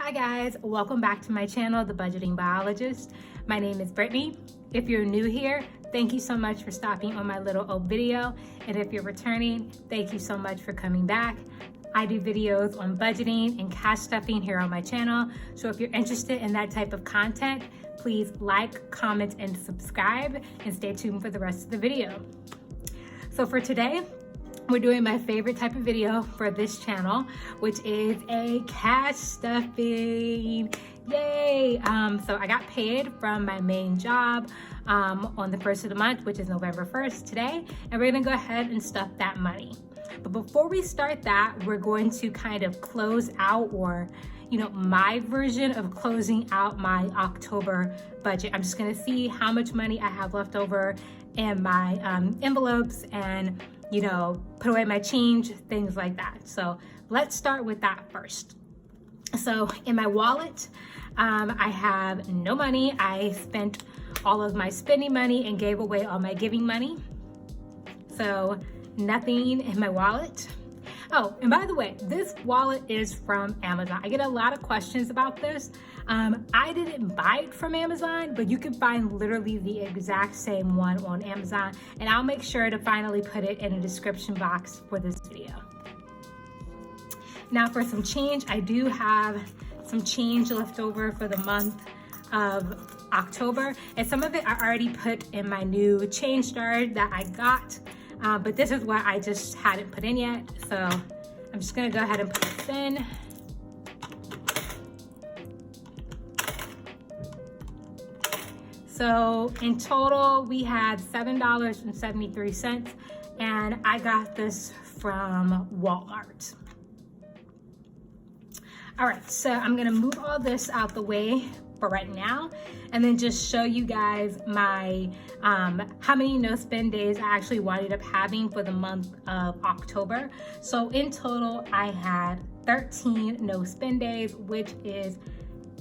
Hi guys, welcome back to my channel, The Budgeting Biologist. My name is Brittany. If you're new here, thank you so much for stopping on my little old video. And if you're returning, thank you so much for coming back. I do videos on budgeting and cash stuffing here on my channel. So if you're interested in that type of content, please like, comment, and subscribe, and stay tuned for the rest of the video. So for today, we're doing my favorite type of video for this channel, which is a cash stuffing. Yay! So I got paid from my main job on the 1st of the month, which is November 1st today, and we're gonna go ahead and stuff that money. But before we start that, we're going to kind of close out, or my version of closing out my October budget. I'm just gonna see how much money I have left over in my envelopes and put away my change, things like that. So let's start with that first. So in my wallet, I have no money. I spent all of my spending money and gave away all my giving money. So nothing in my wallet. Oh, and by the way, this wallet is from Amazon. I get a lot of questions about this. I didn't buy it from Amazon, but you can find literally the exact same one on Amazon, and I'll make sure to finally put it in a description box for this video. Now for some change, I do have some change left over for the month of October, and some of it I already put in my new change jar that I got, but this is what I just hadn't put in yet. So I'm just gonna go ahead and put this in. So in total, we had $7.73, and I got this from Walmart. All right, so I'm gonna move all this out the way for right now, and then just show you guys my how many no spend days I actually wound up having for the month of October. So in total, I had 13 no spend days, which is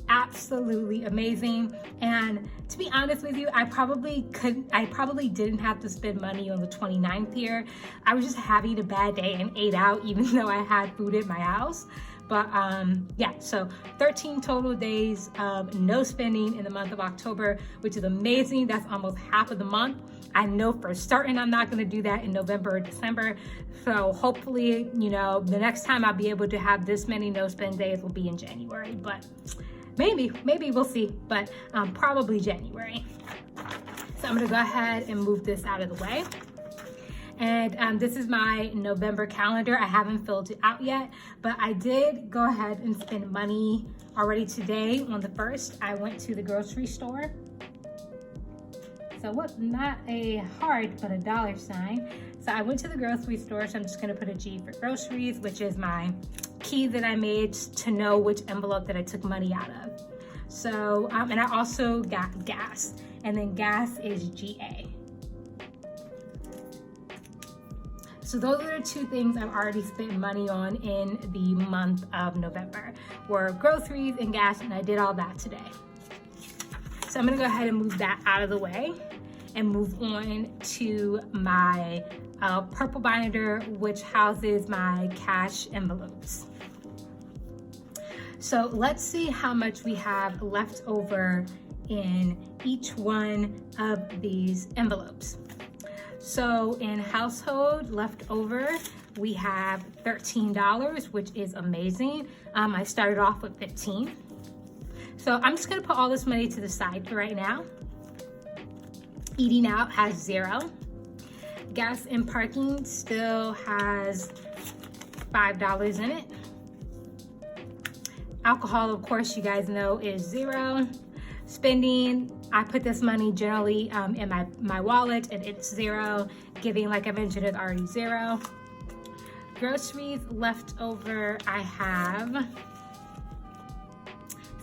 absolutely amazing. And to be honest with you, I probably didn't have to spend money on the 29th here. I was just having a bad day and ate out, even though I had food in my house. But yeah, so 13 total days of no spending in the month of October, which is amazing. That's almost half of the month. I know for certain I'm not gonna do that in November or December. So hopefully, the next time I'll be able to have this many no spend days will be in January, but maybe we'll see, but probably January. So I'm gonna go ahead and move this out of the way. And this is my November calendar. I haven't filled it out yet, but I did go ahead and spend money already today on the 1st. I went to the grocery store. So what, not a heart, but a dollar sign. So I went to the grocery store, so I'm just gonna put a G for groceries, which is my key that I made to know which envelope that I took money out of. So, and I also got gas, and then gas is GA. So those are the two things I've already spent money on in the month of November, were groceries and gas, and I did all that today. So I'm gonna go ahead and move that out of the way and move on to my purple binder, which houses my cash envelopes. So let's see how much we have left over in each one of these envelopes. So in household leftover, we have $13, which is amazing. I started off with 15. So I'm just gonna put all this money to the side for right now. Eating out has 0. Gas and parking still has $5 in it. Alcohol, of course, you guys know, is 0. Spending, I put this money generally in my wallet, and it's 0. Giving, like I mentioned, is already 0. Groceries left over, I have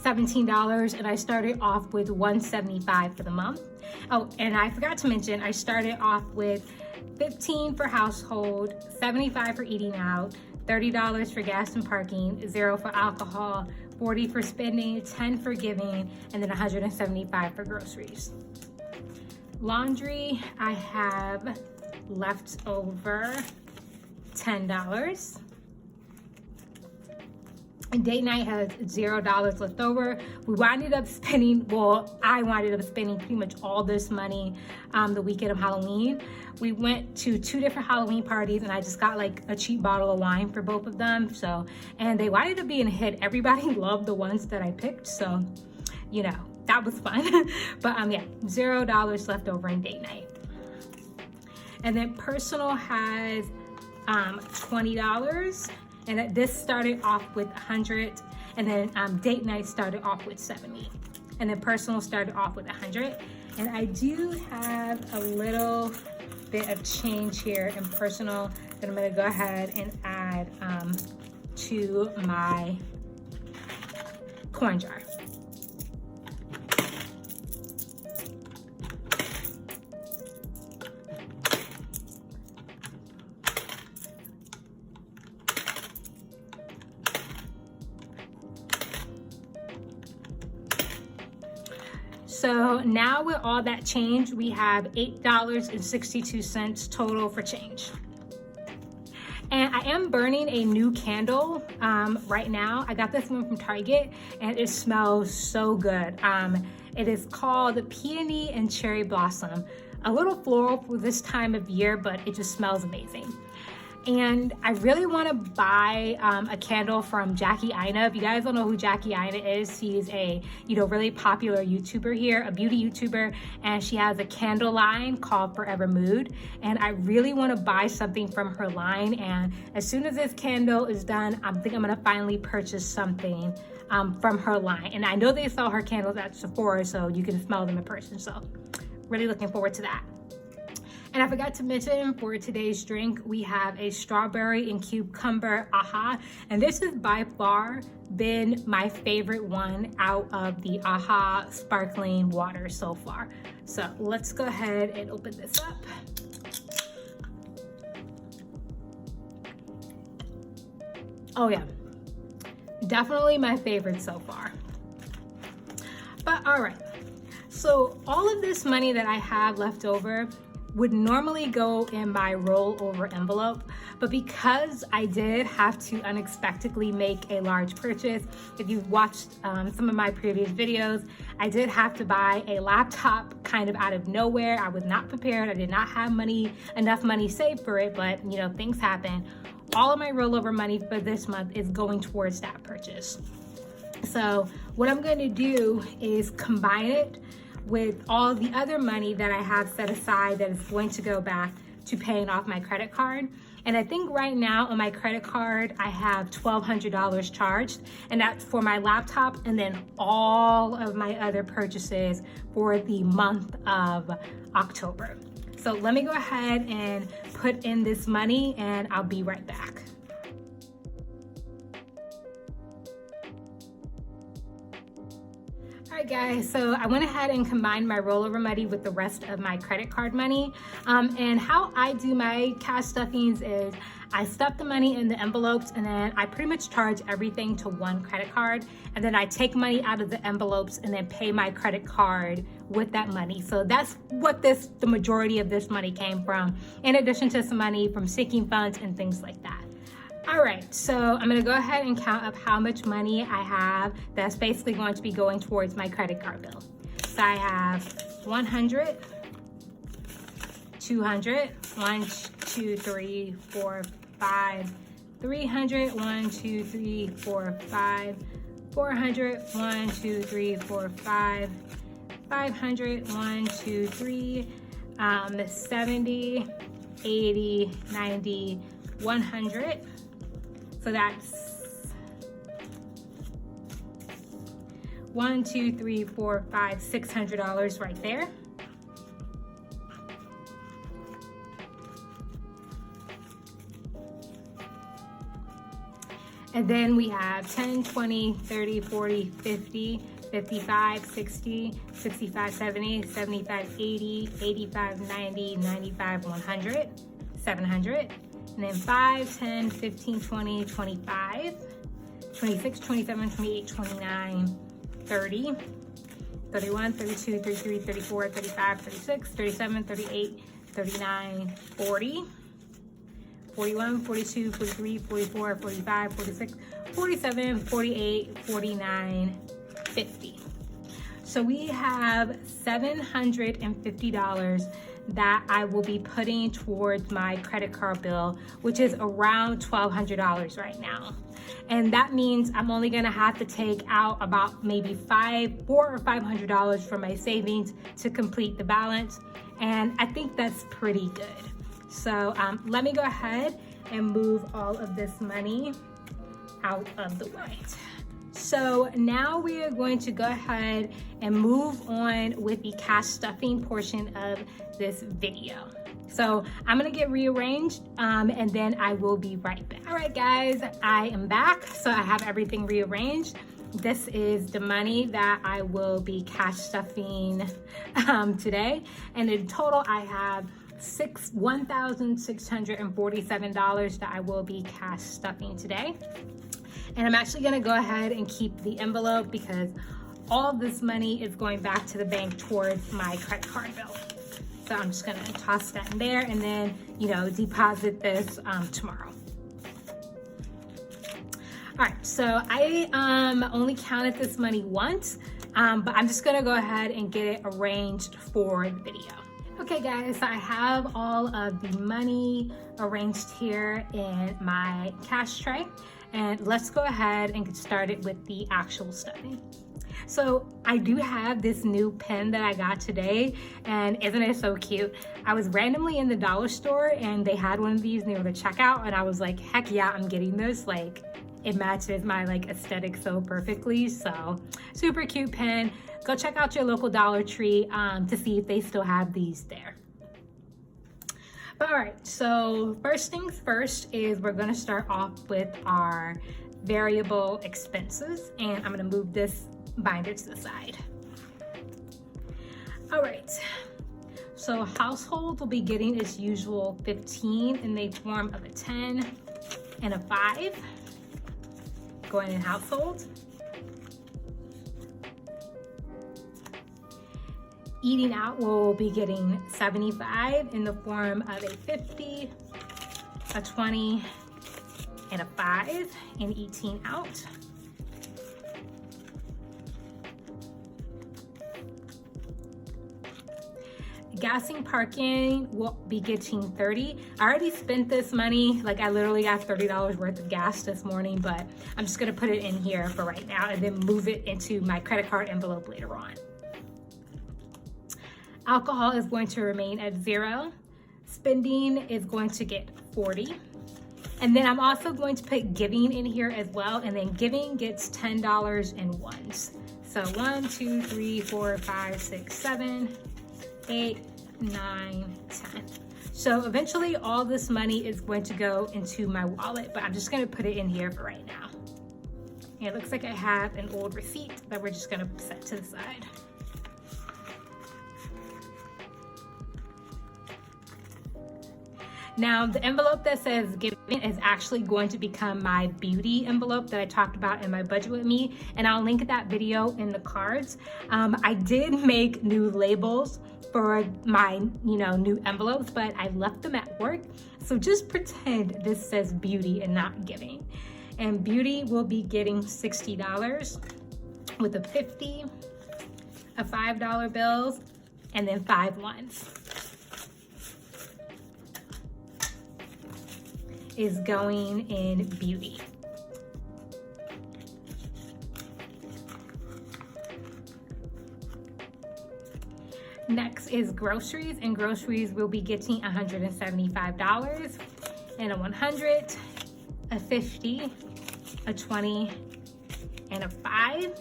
$17, and I started off with $175 for the month. Oh, and I forgot to mention, I started off with 15 for household, 75 for eating out, $30 for gas and parking, 0 for alcohol, 40 for spending, 10 for giving, and then 175 for groceries. Laundry, I have left over $10. And date night has $0 left over. We winded up spending, well, I winded up spending pretty much all this money the weekend of Halloween. We went to 2 different Halloween parties and I just got like a cheap bottle of wine for both of them. So, and they winded up being a hit. Everybody loved the ones that I picked. So, you know, that was fun. But yeah, $0 left over in date night. And then personal has $20. And this started off with 100, and then date night started off with 70, and then personal started off with 100. And I do have a little bit of change here in personal that I'm gonna go ahead and add to my coin jar. So now with all that change, we have $8.62 total for change. And I am burning a new candle right now. I got this one from Target and it smells so good. It is called Peony and Cherry Blossom. A little floral for this time of year, but it just smells amazing. And I really want to buy a candle from Jackie Aina. If you guys don't know who Jackie Aina is, she's a really popular YouTuber here, a beauty YouTuber, and she has a candle line called Forever Mood. And I really want to buy something from her line. And as soon as this candle is done, I think I'm gonna finally purchase something from her line. And I know they sell her candles at Sephora, so you can smell them in person. So really looking forward to that. And I forgot to mention for today's drink, we have a strawberry and cucumber AHA. And this has by far been my favorite one out of the AHA sparkling water so far. So let's go ahead and open this up. Oh yeah, definitely my favorite so far. But all right, so all of this money that I have left over would normally go in my rollover envelope, but because I did have to unexpectedly make a large purchase, if you've watched some of my previous videos, I did have to buy a laptop kind of out of nowhere. I was not prepared. I did not have enough money saved for it, but things happen. All of my rollover money for this month is going towards that purchase. So what I'm going to do is combine it with all the other money that I have set aside that is going to go back to paying off my credit card. And I think right now on my credit card, I have $1,200 charged, and that's for my laptop and then all of my other purchases for the month of October. So let me go ahead and put in this money and I'll be right back. All right guys, so I went ahead and combined my rollover money with the rest of my credit card money. And how I do my cash stuffings is I stuff the money in the envelopes and then I pretty much charge everything to one credit card. And then I take money out of the envelopes and then pay my credit card with that money. So that's what the majority of this money came from, in addition to some money from sinking funds and things like that. All right, so I'm gonna go ahead and count up how much money I have that's basically going to be going towards my credit card bill. So I have 100, 200, 1, 2, 3, 4, 5, 300, 1, 2, 3, 4, 5, 400, 1, 2, 3, 4, 5, 500, 1, 2, 3, 70, 80, 90, 100. So that's 1, 2, 3, 4, 5, $600 right there. And then we have 10, 20, 30, 40, 50, 55, 60, 65, 70, 75, 80, 85, 90, 95, 100, 700. And then 5, 10, 15, 20, 25, 26, 27, 28, 29, 30, 31, 32, 33, 34, 35, 36, 37, 38, 39, 40, 41, 42, 43, 44, 45, 46, 47, 48, 49, 50. So we have $750 that I will be putting towards my credit card bill, which is around $1,200 right now. And that means I'm only gonna have to take out about maybe $400 or $500 from my savings to complete the balance. And I think that's pretty good. So let me go ahead and move all of this money out of the way. So now we are going to go ahead and move on with the cash stuffing portion of this video. So I'm gonna get rearranged and then I will be right back. All right guys, I am back. So I have everything rearranged. This is the money that I will be cash stuffing today. And in total I have $1,647 that I will be cash stuffing today. And I'm actually gonna go ahead and keep the envelope because all of this money is going back to the bank towards my credit card bill. So I'm just gonna toss that in there and then, deposit this tomorrow. All right, so I only counted this money once, but I'm just gonna go ahead and get it arranged for the video. Okay guys, so I have all of the money arranged here in my cash tray, and let's go ahead and get started with the actual stuffing. So I do have this new pen that I got today, and isn't it so cute? I was randomly in the dollar store and they had one of these near the checkout, and I was like, heck yeah, I'm getting this. Like, it matches my aesthetic so perfectly. So super cute pen. Go check out your local Dollar Tree to see if they still have these there. But all right, so first things first is we're gonna start off with our variable expenses, and I'm gonna move this binder to the side. All right, so household will be getting its usual 15 in the form of a 10 and a 5 going in household. Eating out will be getting 75 in the form of a 50, a 20, and a 5 in eating out. Gassing parking will be getting 30. I already spent this money, I literally got $30 worth of gas this morning, but I'm just gonna put it in here for right now and then move it into my credit card envelope later on. Alcohol is going to remain at 0. Spending is going to get 40. And then I'm also going to put giving in here as well, and then giving gets $10 in ones. So 1, 2, 3, 4, 5, 6, 7, 8, 9, 10. So eventually all this money is going to go into my wallet, but I'm just gonna put it in here for right now. And it looks like I have an old receipt that we're just gonna set to the side. Now, the envelope that says giving is actually going to become my beauty envelope that I talked about in my budget with me, and I'll link that video in the cards. I did make new labels for my, new envelopes, but I left them at work. So just pretend this says beauty and not giving. And beauty will be getting $60 with a 50, a $5 bills, and then 5 ones. Is going in beauty. Next is groceries, and groceries will be getting $175 and a 100, a 50, a 20, and a 5.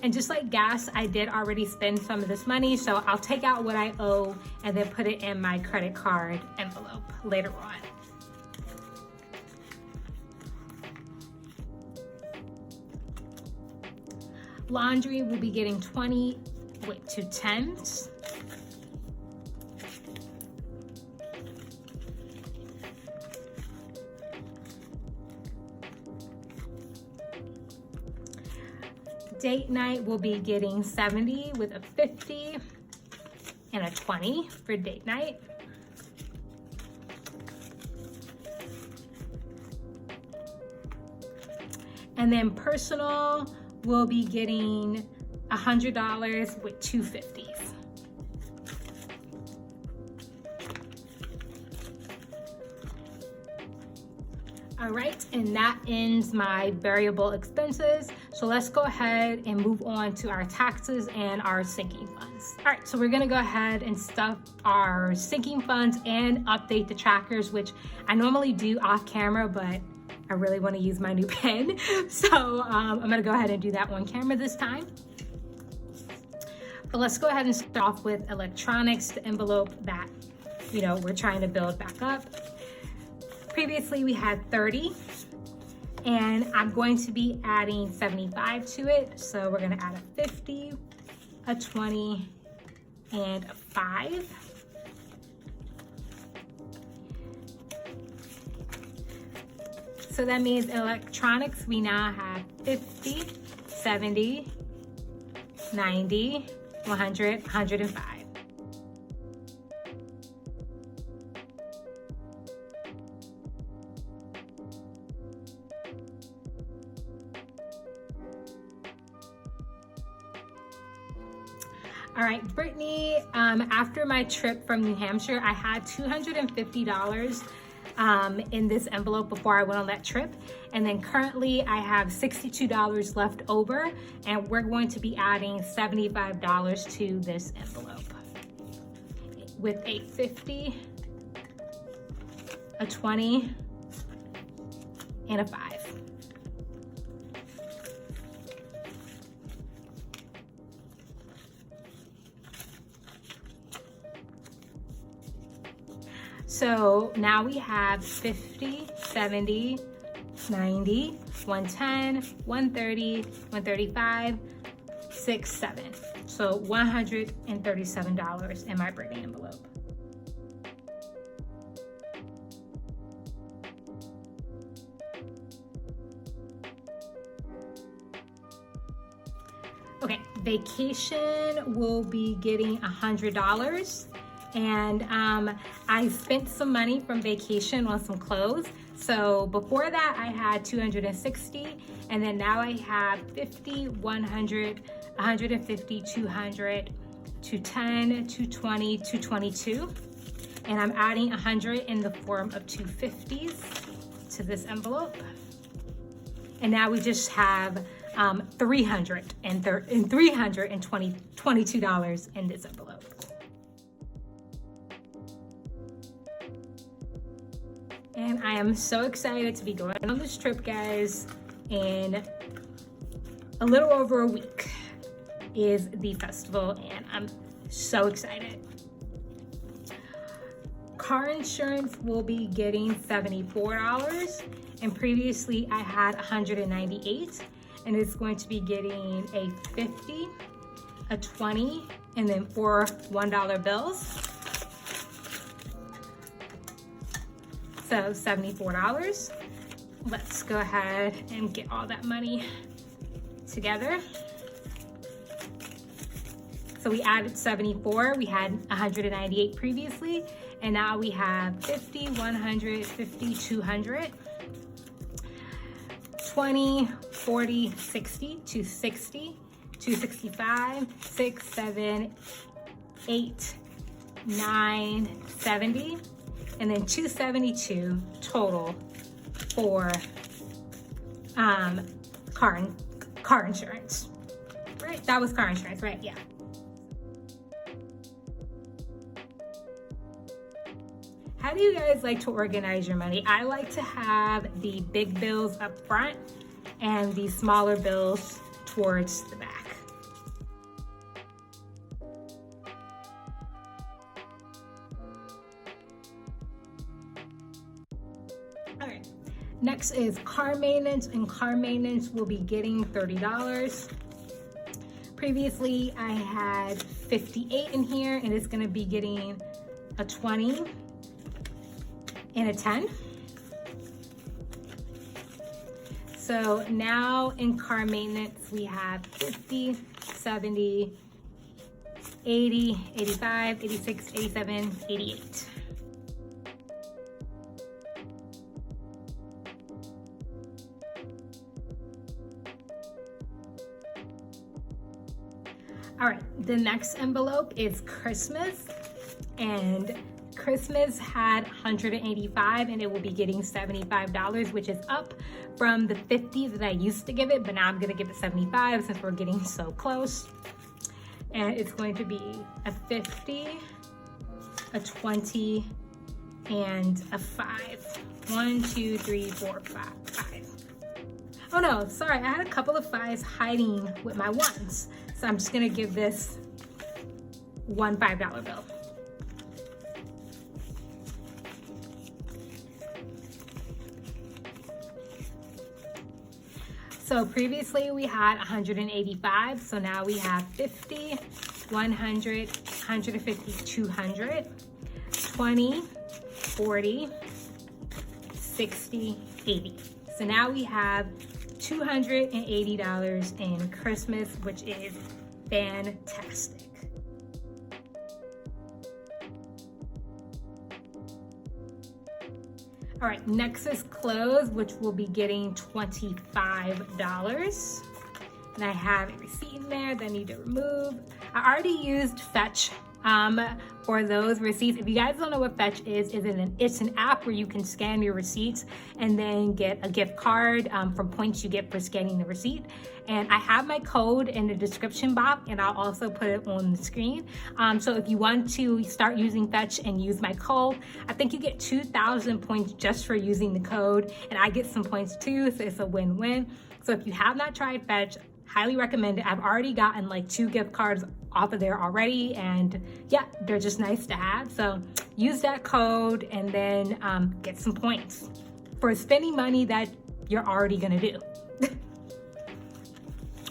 And just like gas, I did already spend some of this money, so I'll take out what I owe and then put it in my credit card envelope later on. Laundry will be getting 20 with 2 10s. Date night will be getting 70 with a 50 and a 20 for date night. And then personal will be getting $100 with 250s. All right, and that ends my variable expenses. So let's go ahead and move on to our taxes and our sinking funds. All right, so we're gonna go ahead and stuff our sinking funds and update the trackers, which I normally do off camera, but I really wanna use my new pen. So I'm gonna go ahead and do that on camera this time. But let's go ahead and start off with electronics, the envelope that, we're trying to build back up. Previously we had 30, and I'm going to be adding 75 to it. So we're gonna add a 50, a 20, and a 5. So that means in electronics, we now have 50, 70, 90, 100, 105. All right, Brittany, after my trip from New Hampshire, I had $250 in this envelope before I went on that trip. And then currently I have $62 left over, and we're going to be adding $75 to this envelope with a 50, a 20, and a 5. So now we have 50, 70, 90, 110, 130, 135, 6, 7. So $137 in my Brittany envelope. Okay, vacation will be getting $100. And I spent some money from vacation on some clothes. So before that I had 260, and then now I have 50, 100, 150, 200, 210, 220, 222. And I'm adding 100 in the form of 250s to this envelope. And now we just have $322 in this envelope. And I am so excited to be going on this trip, guys. In a little over a week is the festival, and I'm so excited. Car insurance will be getting $74, and previously I had $198, and it's going to be getting a 50, a 20, and then 4 $1 bills. So $74. Let's go ahead and get all that money together. So we added 74, we had 198 previously, and now we have 50, 100, 50, 200, 20, 40, 60, 260, 265, 6, 7, 8, 9, 70, and then 272 total for car insurance. Right? That was car insurance, right? Yeah. How do you guys like to organize your money? I like to have the big bills up front and the smaller bills towards the back. All right, next is car maintenance, and car maintenance will be getting $30. Previously, I had 58 in here, and it's gonna be getting a 20 and a 10. So now in car maintenance, we have 50, 70, 80, 85, 86, 87, 88. All right, the next envelope is Christmas, and Christmas had 185 and it will be getting $75, which is up from the 50 that I used to give it, but now I'm gonna give it 75 since we're getting so close. And it's going to be a 50, a 20, and a 5. 1, 2, 3, 4, 5. Oh no, sorry, I had a couple of 5s hiding with my 1s. So I'm just gonna give this one $5 bill. So previously we had 185, so now we have 50, 100, 150, 200, 20, 40, 60, 80. So now we have $280 in Christmas, which is fantastic. All right, next is clothes, which will be getting $25. And I have a receipt in there that I need to remove. I already used Fetch for those receipts. If you guys don't know what Fetch is, it's an app where you can scan your receipts and then get a gift card from points you get for scanning the receipt. And I have my code in the description box, and I'll also put it on the screen. So if you want to start using Fetch and use my code, I think you get 2,000 points just for using the code, and I get some points too, so it's a win-win. So if you have not tried Fetch, highly recommend it. I've already gotten like 2 gift cards off of there already, and yeah, they're just nice to have. So use that code and then get some points for spending money that you're already gonna do.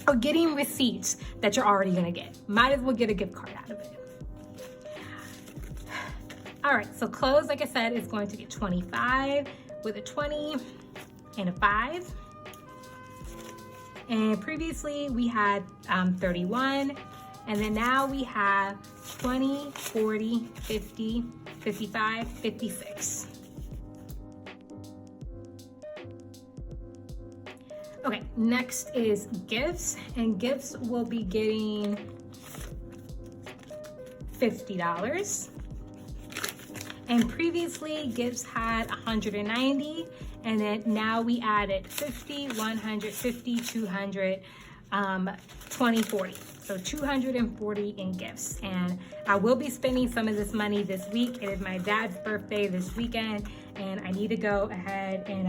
Or getting receipts that you're already gonna get. Might as well get a gift card out of it. All right, so clothes, like I said, is going to get 25 with a 20 and a 5. And previously we had 31, and then now we have 20, 40, 50, 55, 56. Okay, next is gifts, and gifts will be getting $50. And previously gifts had 190, and then now we added 50, 150, 200, 20, 40. So 240 in gifts. And I will be spending some of this money this week. It is my dad's birthday this weekend, and I need to go ahead and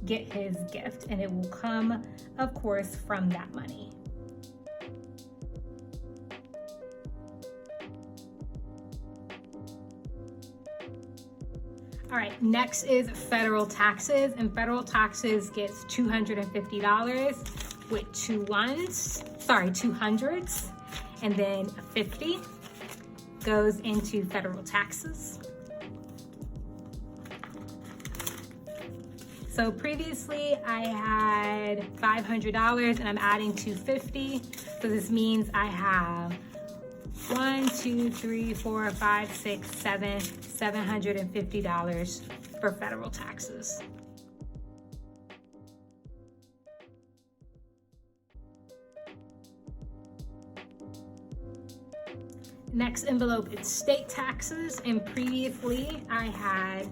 get his gift, and it will come, of course, from that money. All right, next is federal taxes, and federal taxes gets $250 with 2 hundreds, and then 50 goes into federal taxes. So previously I had $500 and I'm adding $250. So this means I have 1, 2, 3, 4, 5, 6, 7, $750 for federal taxes. Next envelope is state taxes, and previously I had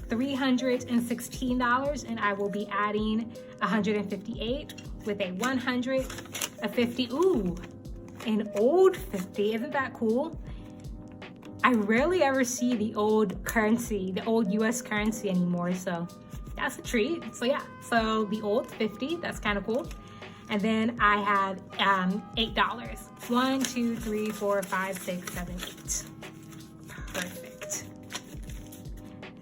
$316, and I will be adding $158 with a 100, a 50, ooh, an old 50, isn't that cool? I rarely ever see the old currency, the old US currency anymore, so that's a treat. So yeah, so the old 50, that's kind of cool. And then I have $8. 1, 2, 3, 4, 5, 6, 7, 8. Perfect.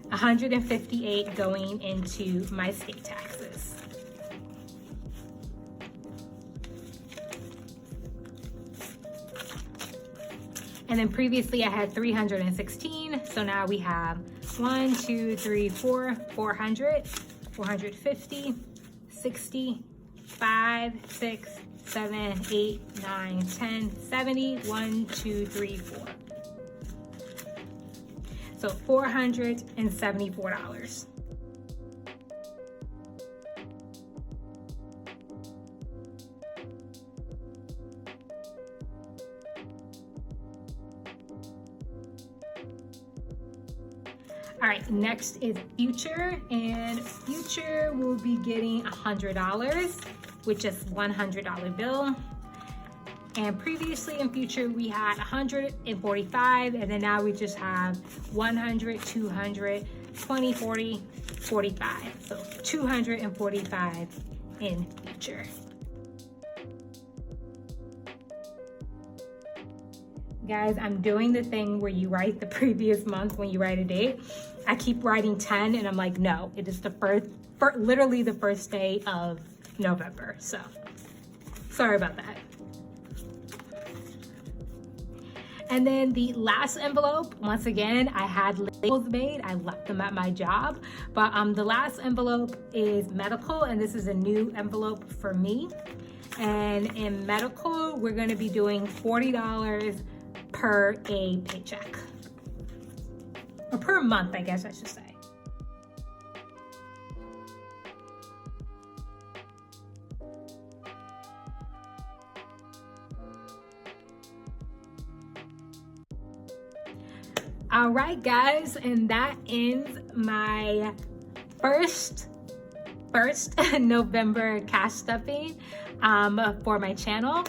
158 going into my state taxes. And then previously I had 316, so now we have 1, 2, 3, 4, 400, 450, 60, 5, 6, 7, 8, 9, 10, 70, 1, 2, 3, 4. So $474. All right, next is Future, and Future will be getting $100, which is $100 bill. And previously in Future, we had 145, and then now we just have 100, 200, 20, 40, 45. So 245 in Future. Guys, I'm doing the thing where you write the previous month when you write a date. I keep writing 10 and I'm like, no, it is the literally the first day of November. So sorry about that. And then the last envelope, once again, I had labels made. I left them at my job. But the last envelope is medical, and this is a new envelope for me. And in medical, we're gonna be doing $40 per a paycheck. Or per month, I guess I should say. All right, guys, and that ends my first November cash stuffing for my channel.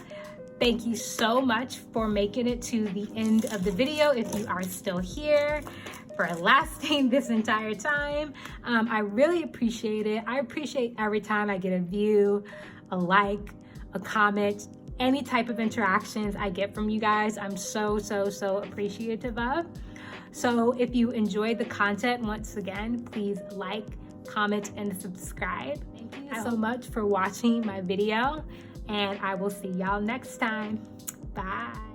Thank you so much for making it to the end of the video. If you are still here, for lasting this entire time, I really appreciate it. I appreciate every time I get a view, a like, a comment, any type of interactions I get from you guys. I'm so appreciative of. So if you enjoyed the content, once again, please like, comment, and subscribe. Thank you so much for watching my video, and I will see y'all next time. Bye.